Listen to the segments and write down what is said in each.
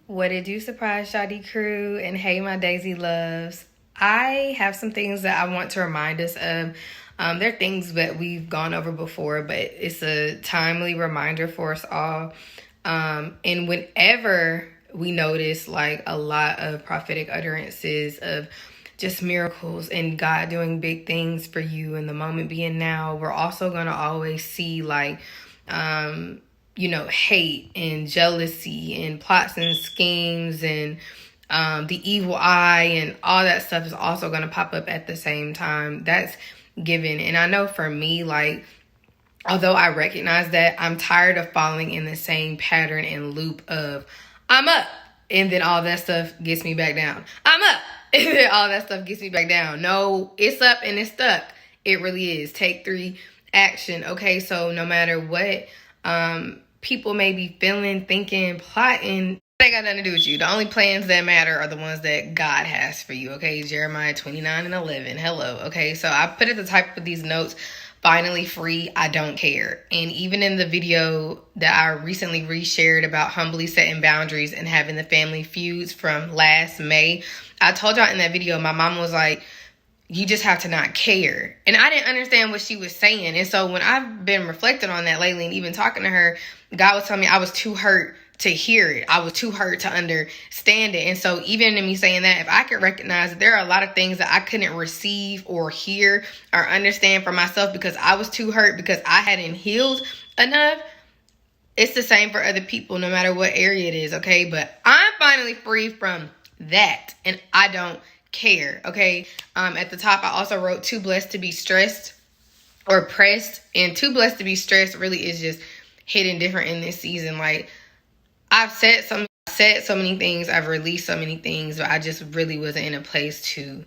What it do, surprise Shawty crew, and hey my Daisy loves. I have some things that I want to remind us of. They're things that we've gone over before, but it's a timely reminder for us all. And whenever we notice like a lot of prophetic utterances of just miracles and God doing big things for you and the moment being now, we're also going to always see like hate and jealousy and plots and schemes and the evil eye and all that stuff is also going to pop up at the same time. That's given. And I know for me, like, although I recognize that, I'm tired of falling in the same pattern and loop of I'm up and then all that stuff gets me back down. I'm up and then all that stuff gets me back down. No, it's up and it's stuck. It really is. Take 3 action. Okay, so no matter what people may be feeling, thinking, plotting, it ain't got nothing to do with you. The only plans that matter are the ones that God has for you. Okay, Jeremiah 29:11. Hello. Okay, so I put at the top of these notes, finally free, I don't care. And even in the video that I recently reshared about humbly setting boundaries and having the family feuds from last May, I told y'all in that video, my mom was like, you just have to not care. And I didn't understand what she was saying. And so when I've been reflecting on that lately and even talking to her, God was telling me I was too hurt to hear it. I was too hurt to understand it. And so even in me saying that, if I could recognize that there are a lot of things that I couldn't receive or hear or understand for myself because I was too hurt, because I hadn't healed enough, it's the same for other people, no matter what area it is, okay? But I'm finally free from that, and I don't care, okay? At the top, I also wrote too blessed to be stressed or pressed, and too blessed to be stressed really is just hitting different in this season. Like, I've said so many things, I've released so many things, but I just really wasn't in a place to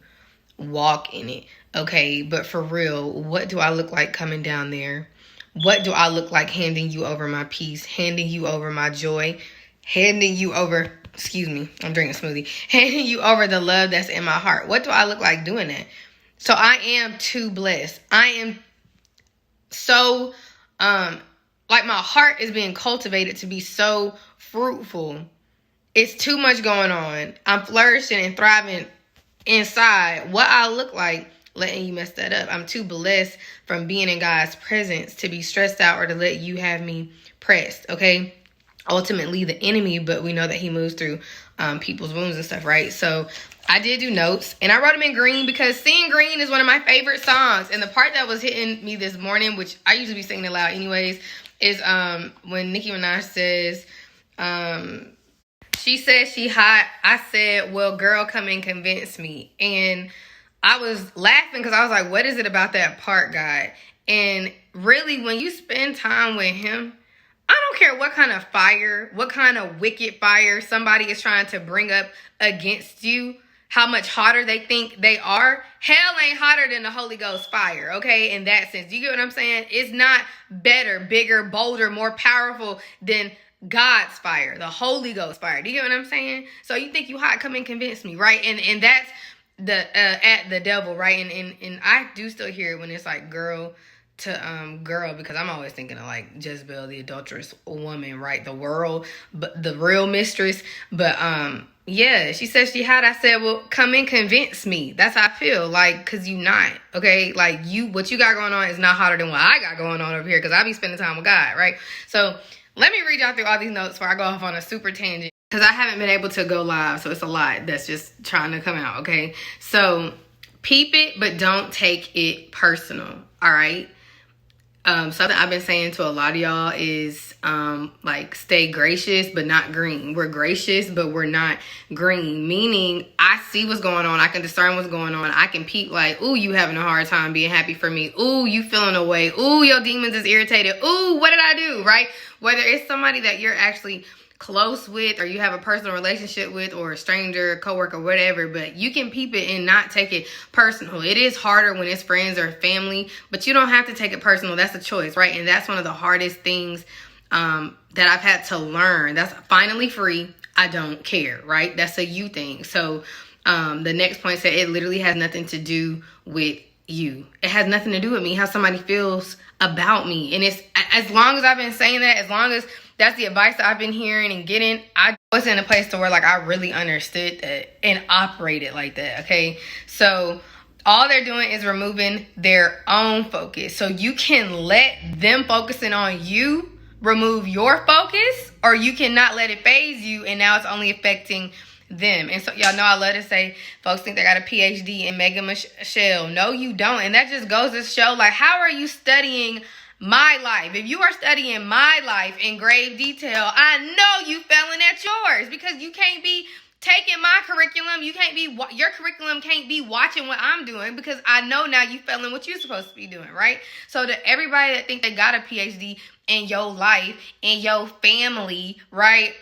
walk in it, okay? But for real, what do I look like coming down there? What do I look like handing you over my peace, handing you over my joy, handing you over, excuse me, I'm drinking a smoothie, handing you over the love that's in my heart? What do I look like doing that? So I am too blessed. I am so, like my heart is being cultivated to be so fruitful. It's too much going on. I'm flourishing and thriving inside. What I look like letting you mess that up. I'm too blessed from being in God's presence to be stressed out or to let you have me pressed, okay? Ultimately the enemy, but we know that he moves through people's wounds and stuff, right? So I did do notes, and I wrote them in green because Seeing Green is one of my favorite songs. And the part that was hitting me this morning, which I usually be singing it loud anyways, is when Nicki Minaj says, she said she hot. I said, well, girl, come and convince me. And I was laughing because I was like, what is it about that part, God? And really, when you spend time with him, I don't care what kind of fire, what kind of wicked fire somebody is trying to bring up against you, how much hotter they think they are. Hell ain't hotter than the Holy Ghost fire, okay? In that sense. Do you get what I'm saying? It's not better, bigger, bolder, more powerful than God's fire, the Holy Ghost fire. Do you get what I'm saying? So you think you hot, come and convince me, right? And that's the at the devil, right? And I do still hear it when it's like girl to girl, because I'm always thinking of like Jezebel, the adulterous woman, right? The world, but the real mistress. But yeah, she said she hot. I said, well, come and convince me. That's how I feel, like, cause you not, okay? Like what you got going on is not hotter than what I got going on over here, because I be spending time with God, right? So let me read y'all through all these notes before I go off on a super tangent, because I haven't been able to go live, so it's a lot that's just trying to come out, okay? So peep it, but don't take it personal, all right? Something I've been saying to a lot of y'all is like stay gracious but not green. We're gracious but we're not green, meaning I see what's going on, I can discern what's going on, I can peep like, ooh, you having a hard time being happy for me, ooh, you feeling away, ooh, your demons is irritated, ooh, what did I do, right? Whether it's somebody that you're actually close with or you have a personal relationship with, or a stranger, coworker, whatever, but you can peep it and not take it personal. It is harder when it's friends or family, but you don't have to take it personal. That's a choice, right? And that's one of the hardest things that I've had to learn. That's finally free. I don't care, right? That's a you thing. So the next point said it literally has nothing to do with you. It has nothing to do with me, how somebody feels about me. And it's as long as I've been saying that, as long as that's the advice that I've been hearing and getting, I was in a place to where like I really understood that and operated like that. Okay, so all they're doing is removing their own focus. So you can let them focusing on you remove your focus, or you cannot let it phase you, and now it's only affecting them. And so y'all know I love to say folks think they got a PhD in Mega Michelle. No, you don't. And that just goes to show, like, how are you studying my life? If you are studying my life in grave detail, I know you failing at yours, because you can't be taking my curriculum. You can't be, your curriculum can't be watching what I'm doing, because I know now you failing what you're supposed to be doing, right? So to everybody that think they got a PhD in your life, in your family, right,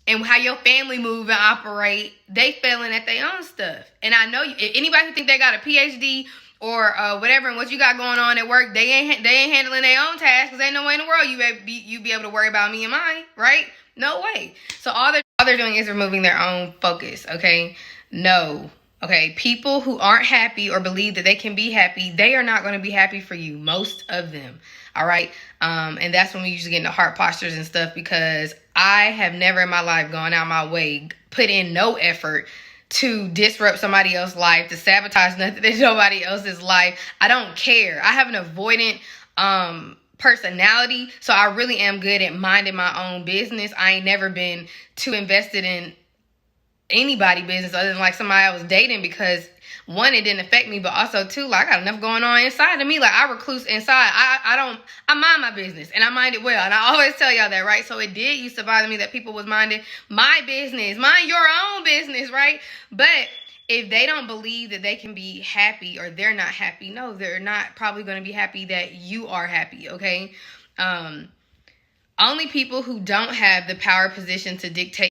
and how your family move and operate, they failing at their own stuff. And I know anybody who think they got a PhD or whatever, and what you got going on at work, they ain't handling their own tasks, because ain't no way in the world you be able to worry about me and mine, right? No way. So all they're doing is removing their own focus. Okay, no. Okay, people who aren't happy or believe that they can be happy, they are not going to be happy for you, most of them. All right, and that's when we usually get into heart postures and stuff, because I have never in my life gone out my way, put in no effort to disrupt somebody else's life, to sabotage nothing in nobody else's life. I don't care. I have an avoidant personality, so I really am good at minding my own business. I ain't never been too invested in anybody business other than like somebody I was dating, because one, it didn't affect me, but also two, like I got enough going on inside of me. Like I recluse inside. I mind my business, and I mind it well. And I always tell y'all that, right? So it did used to bother me that people was minding my business, mind your own business, right? But if they don't believe that they can be happy, or they're not happy, no, they're not probably going to be happy that you are happy, okay? Only people who don't have the power position to dictate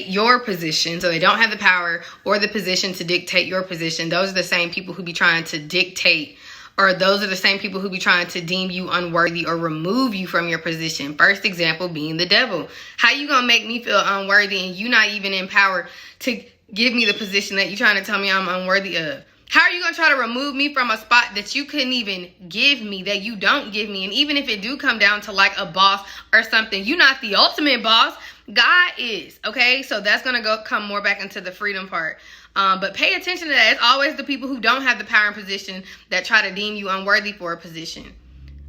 your position, so they don't have the power or the position to dictate your position, those are the same people who be trying to dictate, or those are the same people who be trying to deem you unworthy or remove you from your position. First example being the devil. How you gonna make me feel unworthy and you not even in power to give me the position that you're trying to tell me I'm unworthy of? How are you going to try to remove me from a spot that you couldn't even give me, that you don't give me? And even if it do come down to like a boss or something, you're not the ultimate boss. God is, okay? So that's going to come more back into the freedom part. But pay attention to that. It's always the people who don't have the power and position that try to deem you unworthy for a position,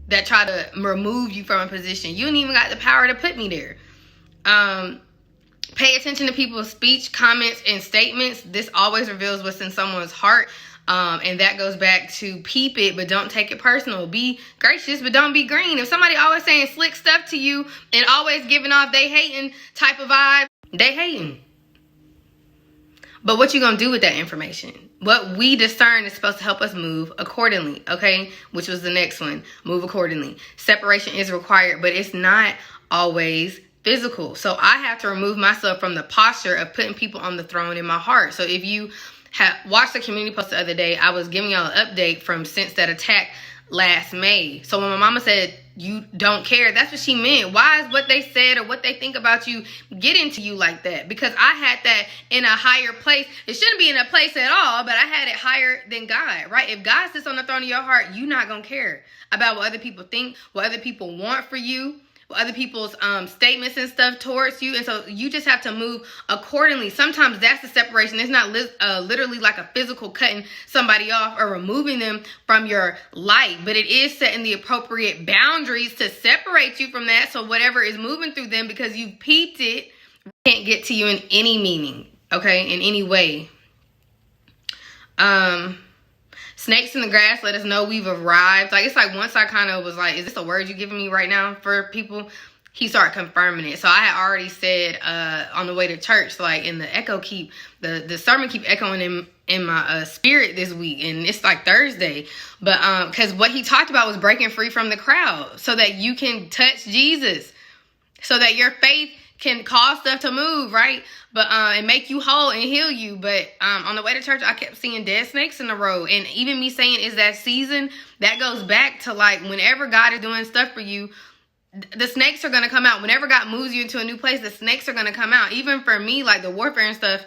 that try to remove you from a position. You ain't even got the power to put me there. Pay attention to people's speech, comments, and statements. This always reveals what's in someone's heart. And that goes back to peep it, but don't take it personal. Be gracious, but don't be green. If somebody always saying slick stuff to you and always giving off they hating type of vibe, they hating. But what you gonna do with that information? What we discern is supposed to help us move accordingly, okay? Which was the next one. Move accordingly. Separation is required, but it's not always physical. So I have to remove myself from the posture of putting people on the throne in my heart. So if you have watched the community post the other day, I was giving y'all an update from since that attack last May. So when my mama said you don't care, that's what she meant. Why is what they said or what they think about you getting to you like that? Because I had that in a higher place. It shouldn't be in a place at all, but I had it higher than God, right? If God sits on the throne of your heart, you're not gonna care about what other people think, what other people want for you, other people's statements and stuff towards you. And so you just have to move accordingly. Sometimes that's the separation. It's not literally like a physical cutting somebody off or removing them from your life, but it is setting the appropriate boundaries to separate you from that, so whatever is moving through them, because you peeped it, can't get to you in any meaning, okay, in any way. Snakes in the grass let us know we've arrived. Like, it's like once I kind of was like, is this a word you're giving me right now for people? He started confirming it. So I had already said on the way to church, like in the echo the sermon keep echoing in my spirit this week. And it's like Thursday. But because what he talked about was breaking free from the crowd so that you can touch Jesus, so that your faith can cause stuff to move, right? But and make you whole and heal you. But on the way to church, I kept seeing dead snakes in the road. And even me saying, is that season? That goes back to like whenever God is doing stuff for you, the snakes are going to come out. Whenever God moves you into a new place, the snakes are going to come out. Even for me, like the warfare and stuff,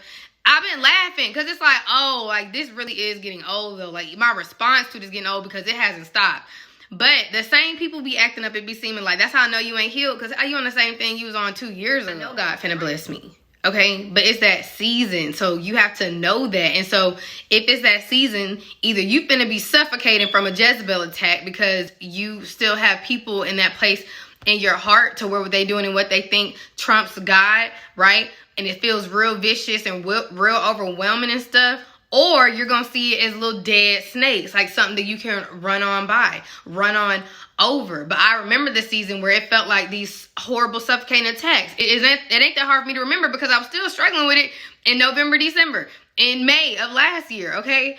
I've been laughing because it's like, oh, like this really is getting old though. Like my response to it is getting old because it hasn't stopped. But the same people be acting up and be seeming like, that's how I know you ain't healed, because you on the same thing you was on 2 years ago. I know God finna bless me. Okay, but it's that season, so you have to know that. And so if it's that season, either you finna be suffocating from a Jezebel attack because you still have people in that place in your heart to where what they doing and what they think trumps God, right? And it feels real vicious and real overwhelming and stuff. Or you're going to see it as little dead snakes, like something that you can run on by, run on over. But I remember the season where it felt like these horrible suffocating attacks. It ain't that hard for me to remember because I was still struggling with it in November, December, in May of last year, okay?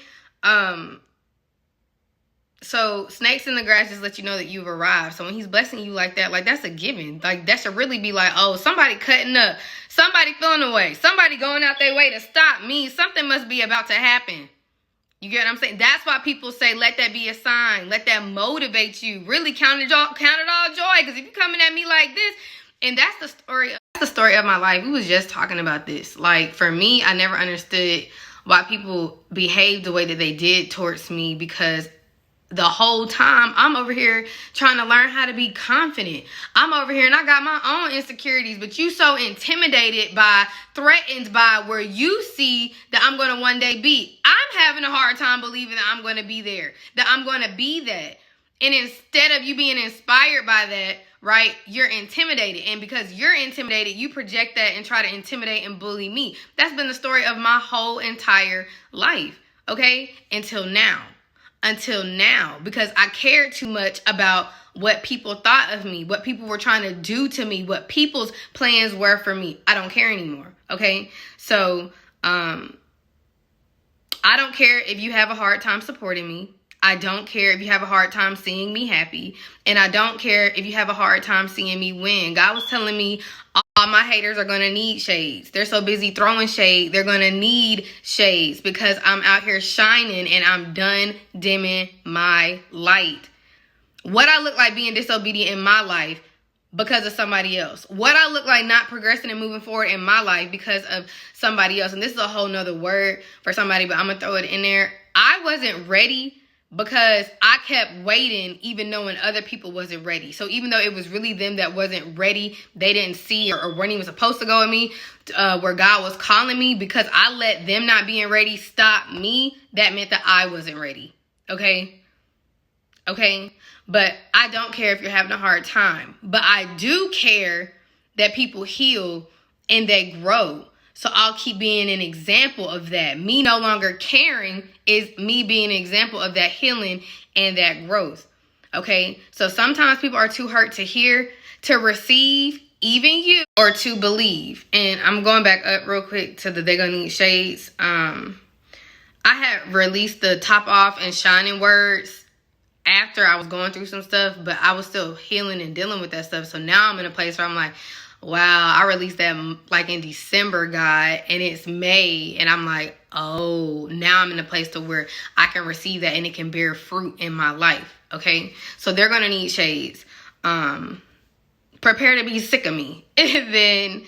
So snakes in the grass just let you know that you've arrived. So when he's blessing you like that, like that's a given. Like that should really be like, oh, somebody cutting up, somebody feeling away, somebody going out their way to stop me. Something must be about to happen. You get what I'm saying? That's why people say, let that be a sign. Let that motivate you. Really count it all joy. Because if you're coming at me like this, and that's the story of my life. We was just talking about this. Like for me, I never understood why people behaved the way that they did towards me, because the whole time I'm over here trying to learn how to be confident. I'm over here and I got my own insecurities, but you so intimidated by, threatened by where you see that I'm going to one day be. I'm having a hard time believing that I'm going to be there, that I'm going to be that. And instead of you being inspired by that, right, you're intimidated. And because you're intimidated, you project that and try to intimidate and bully me. That's been the story of my whole entire life, okay? Until now, because I cared too much about what people thought of me, what people were trying to do to me, what people's plans were for me. I don't care anymore, okay? So, I don't care if you have a hard time supporting me. I don't care if you have a hard time seeing me happy. And I don't care if you have a hard time seeing me win. God was telling me all my haters are going to need shades. They're so busy throwing shade. They're going to need shades because I'm out here shining and I'm done dimming my light. What I look like being disobedient in my life because of somebody else. What I look like not progressing and moving forward in my life because of somebody else. And this is a whole nother word for somebody, but I'm going to throw it in there. I wasn't ready because I kept waiting even knowing other people wasn't ready. So even though it was really them that wasn't ready, they didn't see or weren't even supposed to go with me where God was calling me, because I let them not being ready stop me, that meant that I wasn't ready. Okay? But I don't care if you're having a hard time. But I do care that people heal and they grow. So I'll keep being an example of that. Me no longer caring is me being an example of that healing and that growth. Okay? So sometimes people are too hurt to hear, to receive, even you, or to believe. And I'm going back up real quick to the They're Gonna Need Shades. I had released the top off and shining words after I was going through some stuff, but I was still healing and dealing with that stuff. So now I'm in a place where I'm like, wow, I released that like in December, God, and it's May, and I'm like, oh, now I'm in a place to where I can receive that and it can bear fruit in my life, okay? So they're going to need shades. Prepare to be sick of me. And then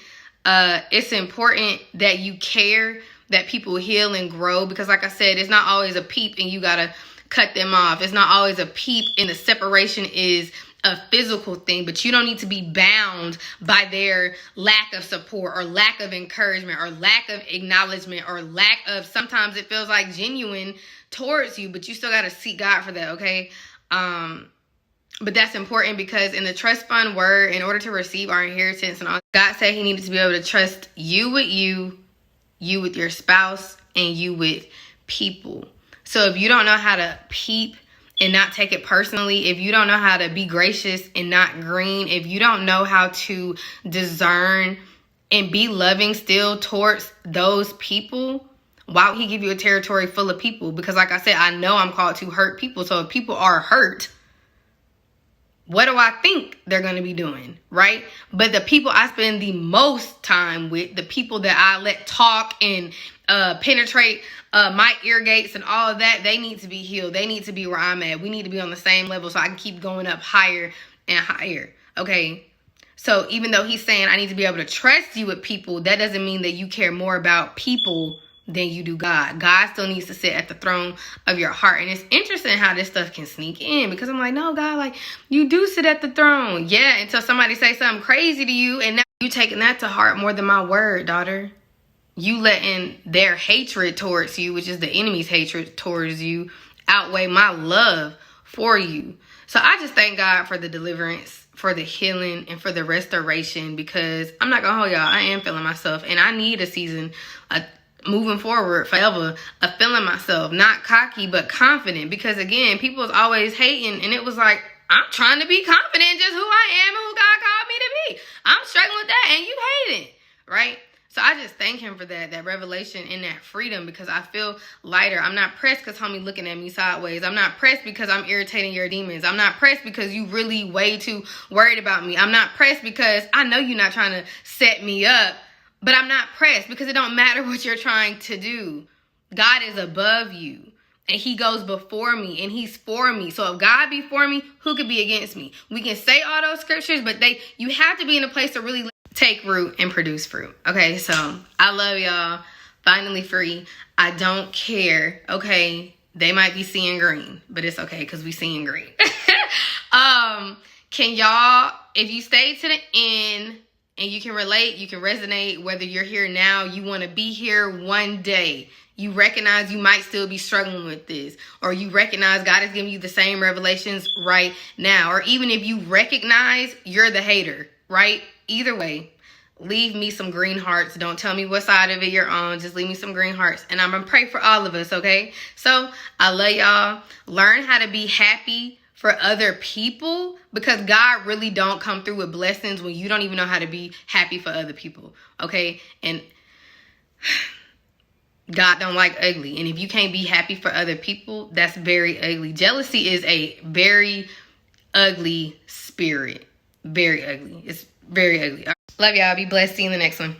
it's important that you care that people heal and grow, because like I said, it's not always a peep and you got to cut them off. It's not always a peep and the separation is a physical thing, but you don't need to be bound by their lack of support or lack of encouragement or lack of acknowledgement or lack of, sometimes it feels like genuine towards you, but you still got to seek God for that, okay? But that's important because in the trust fund word, in order to receive our inheritance and all, God said he needed to be able to trust you with you with your spouse, and you with people. So if you don't know how to peep and not take it personally, if you don't know how to be gracious and not green, if you don't know how to discern and be loving still towards those people, why would he give you a territory full of people? Because like I said, I know I'm called to hurt people. So if people are hurt, what do I think they're going to be doing, right? But the people I spend the most time with, the people that I let talk and penetrate my ear gates and all of that, they need to be healed. They need to be where I'm at. We need to be on the same level so I can keep going up higher and higher, okay? So even though he's saying I need to be able to trust you with people, that doesn't mean that you care more about people than you do God. God still needs to sit at the throne of your heart. And it's interesting how this stuff can sneak in, because I'm like, no, God, like, you do sit at the throne. Yeah, until somebody say something crazy to you, and now You taking that to heart more than my word, daughter. You letting their hatred towards you, which is the enemy's hatred towards you, outweigh my love for you. So I just thank God for the deliverance, for the healing, and for the restoration, because I'm not gonna hold y'all, I am feeling myself, and I need a season moving forward forever of feeling myself, not cocky but confident, because again, people is always hating, and it was like, I'm trying to be confident just who I am and who God called me to be. I'm struggling with that and you hate it, right? So I just thank him for that revelation and that freedom, because I feel lighter. I'm not pressed because homie looking at me sideways. I'm not pressed because I'm irritating your demons. I'm not pressed because you really way too worried about me. I'm not pressed because I know you're not trying to set me up, but I'm not pressed because it don't matter what you're trying to do. God is above you. And he goes before me and he's for me. So if God be for me, who could be against me? We can say all those scriptures, but you have to be in a place to really take root and produce fruit. Okay, so I love y'all. Finally free. I don't care. Okay, they might be seeing green, but it's okay because we seeing green. Can y'all, if you stay to the end and you can relate, you can resonate, whether you're here now, you want to be here one day. You recognize you might still be struggling with this, or you recognize God is giving you the same revelations right now, or even if you recognize you're the hater, right? Either way, leave me some green hearts. Don't tell me what side of it you're on. Just leave me some green hearts, and I'm going to pray for all of us, okay? So I love y'all. Learn how to be happy for other people, because God really don't come through with blessings when you don't even know how to be happy for other people, okay? And God don't like ugly. And if you can't be happy for other people, that's very ugly. Jealousy is a very ugly spirit. Very ugly. It's very ugly. Love y'all. Be blessed. See you in the next one.